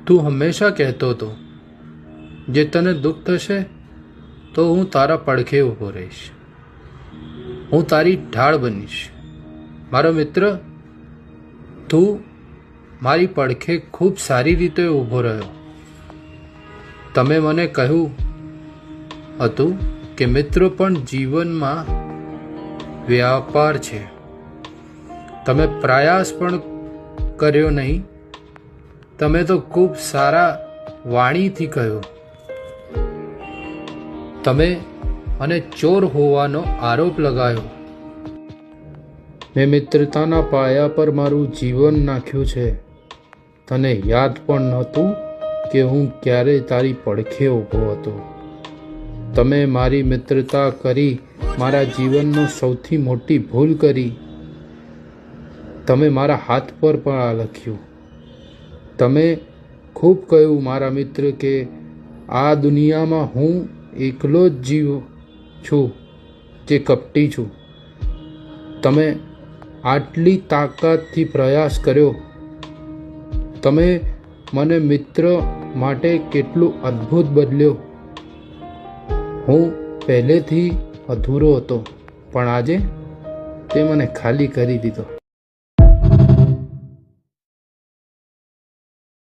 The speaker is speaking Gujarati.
તું હંમેશા કહેતો હતો જે તને દુઃખ થશે તો હું તારા પડખે ઊભો રહીશ, હું તારી ઢાળ બનીશ. મારો મિત્ર, તું મારી પડખે ખૂબ સારી રીતે ઊભો રહ્યો. તમે મને કહ્યું હતું કે મિત્રો પણ જીવનમાં વ્યાપાર છે. તમે પ્રયાસ પણ કર્યો નહીં, તમે તો ખૂબ સારા વાણીથી કહ્યું. તમે મને ચોર હોવાનો આરોપ લગાવ્યો. મેં મિત્રતાના પાયા પર મારું જીવન નાખ્યું છે. તને યાદ પણ નહોતું કે હું ક્યારે તારી પડખે ઊભો હતો. તમે મારી મિત્રતા કરી મારા જીવનનો સૌથી મોટી ભૂલ કરી. તમે મારા હાથ પર પણ આ લખ્યું. તમે ખૂબ કહ્યું મારા મિત્ર કે આ દુનિયામાં હું એકલો જ જીવ છું જે કપટી છું. તમે આટલી તાકાતથી પ્રયાસ કર્યો. તમે મને મિત્ર માટે કેટલું અદ્ભુત બદલ્યો. હું પહેલેથી અધૂરો હતો, પણ આજે તે મને ખાલી કરી દીધો.